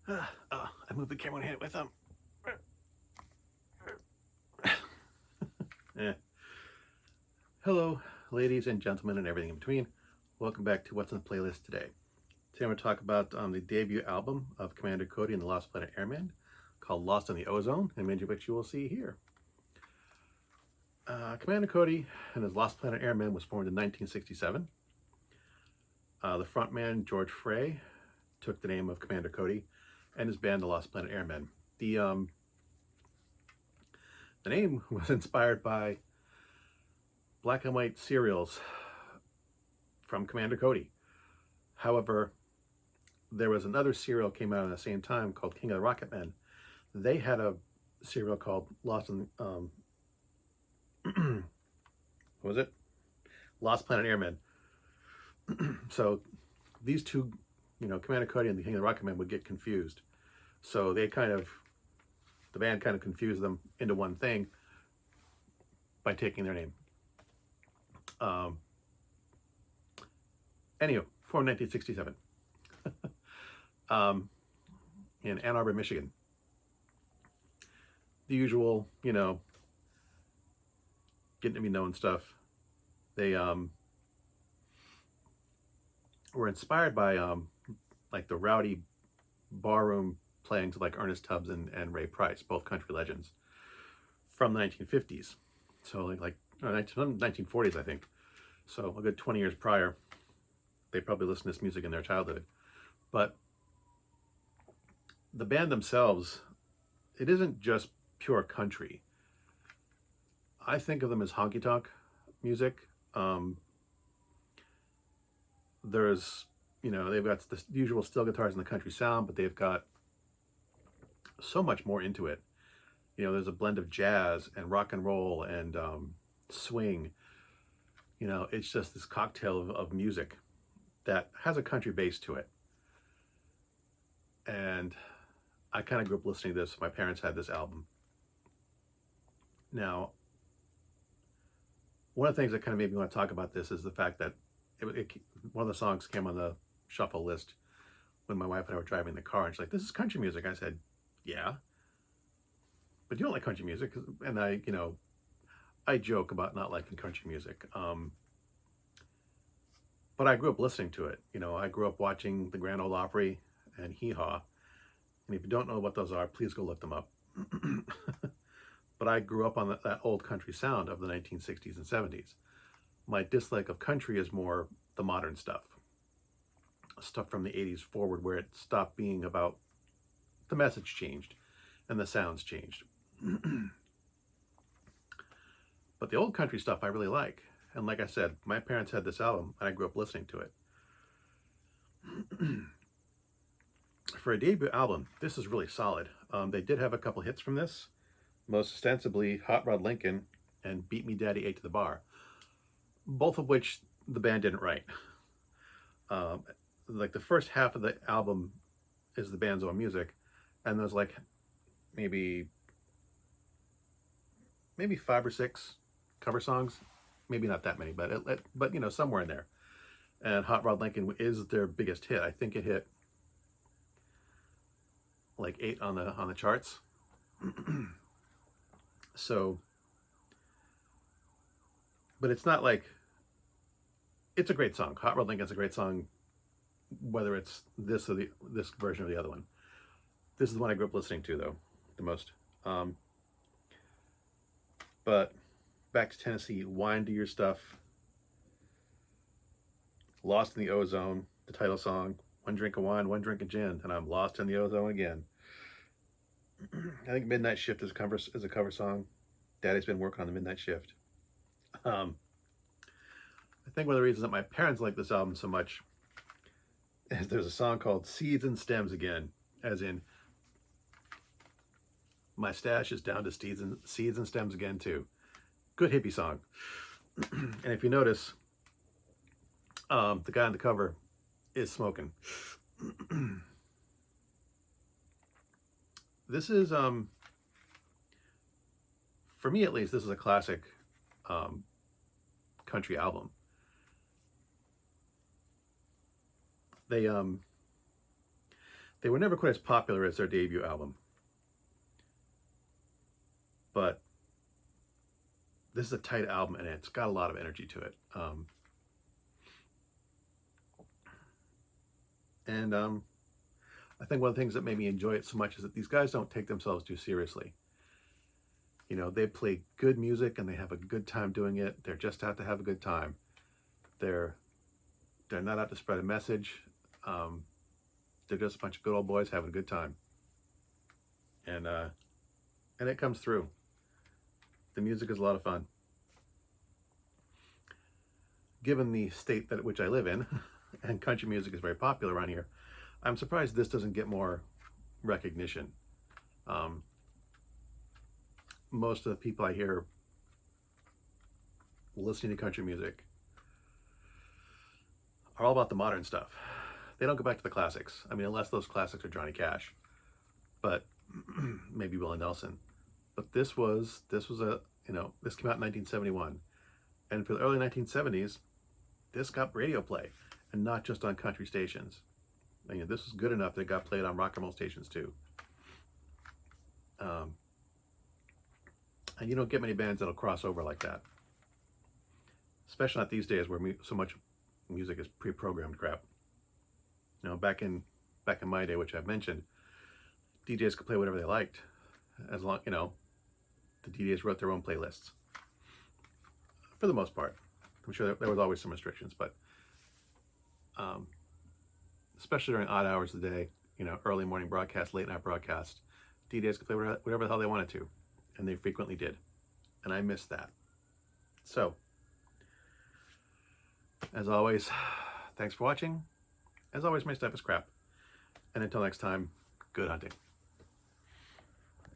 I moved the camera and hit it with them. Yeah. Hello, ladies and gentlemen, and everything in between. Welcome back to What's on the Playlist today. Today I'm going to talk about the debut album of Commander Cody and the Lost Planet Airmen, called Lost in the Ozone, and many of which you will see here. Commander Cody and his Lost Planet Airmen was formed in 1967. The frontman, George Frey, took the name of Commander Cody, and his band, the Lost Planet Airmen. The name was inspired by black and white serials from Commander Cody. However, there was another serial came out at the same time called King of the Rocket Men. They had a serial called Lost in what was it? Lost Planet Airmen. So these two, Commander Cody and the King of the Rocket Men would get confused. So the band kind of confused them into one thing by taking their name. Anyway, formed 1967 in Ann Arbor, Michigan. The usual, getting to be known stuff. They were inspired by like the rowdy barroom playing to like Ernest Tubbs and Ray Price, both country legends from the 1950s. So like 1940s, I think. So a good 20 years prior, they probably listened to this music in their childhood. But the band themselves, it isn't just pure country. I think of them as honky-tonk music. There's, they've got the usual steel guitars and the country sound, but they've got so much more into it. There's a blend of jazz and rock and roll and swing. It's just this cocktail of music that has a country base to it. And I kind of grew up listening to this. My parents had this album. Now, one of the things that kind of made me want to talk about this is the fact that one of the songs came on the shuffle list when my wife and I were driving the car, and she's like, "This is country music." I said, "Yeah, but you don't like country music." And I joke about not liking country music. But I grew up listening to it. I grew up watching the Grand Ole Opry and Hee Haw. And if you don't know what those are, please go look them up. But I grew up on that old country sound of the 1960s and 70s. My dislike of country is more the modern stuff from the 80s forward, where it stopped being about, the message changed and the sounds changed. But the old country stuff I really like. And like I said, my parents had this album and I grew up listening to it. For a debut album, this is really solid. They did have a couple hits from this, most ostensibly Hot Rod Lincoln and Beat Me Daddy 8 to the Bar, both of which the band didn't write. Like the first half of the album is the band's own music, and there's like maybe 5 or 6 cover songs, maybe not that many, but somewhere in there. And Hot Rod Lincoln is their biggest hit. I think it hit like 8 on the charts. So, but it's not like, it's a great song. Hot Rod Lincoln's a great song, whether it's this or this version or the other one. This is the one I grew up listening to though, the most. But back to Tennessee, Wine Do Your Stuff, Lost in the Ozone, the title song, one drink of wine, one drink of gin, and I'm lost in the ozone again. I think Midnight Shift is a cover song. Daddy's been working on the Midnight Shift. I think one of the reasons that my parents like this album so much is there's a song called Seeds and Stems Again, as in, my stash is down to seeds and stems again too. Good hippie song. And if you notice, the guy on the cover is smoking. This is, for me at least, this is a classic country album. They They were never quite as popular as their debut album, but this is a tight album and it's got a lot of energy to it. I think one of the things that made me enjoy it so much is that these guys don't take themselves too seriously. You know, they play good music and they have a good time doing it. They're just out to have a good time. They're not out to spread a message. They're just a bunch of good old boys having a good time. And it comes through. The music is a lot of fun. Given the state that which I live in, and country music is very popular around here, I'm surprised this doesn't get more recognition. Most of the people I hear listening to country music are all about the modern stuff. They don't go back to the classics. I mean, unless those classics are Johnny Cash, but maybe Willie Nelson. But this was this came out in 1971, and for the early 1970s, this got radio play, and not just on country stations. I mean, this was good enough that it got played on rock and roll stations too. And you don't get many bands that'll cross over like that, especially not these days where so much music is pre-programmed crap. You know, back in my day, which I've mentioned, DJs could play whatever they liked, as long the DJs wrote their own playlists for the most part. I'm sure there was always some restrictions, but especially during odd hours of the day, early morning broadcast, late night broadcast, DJs could play whatever the hell they wanted to, and they frequently did, and I miss that. So, as always, thanks for watching. As always, my stuff is crap, and until next time, good hunting.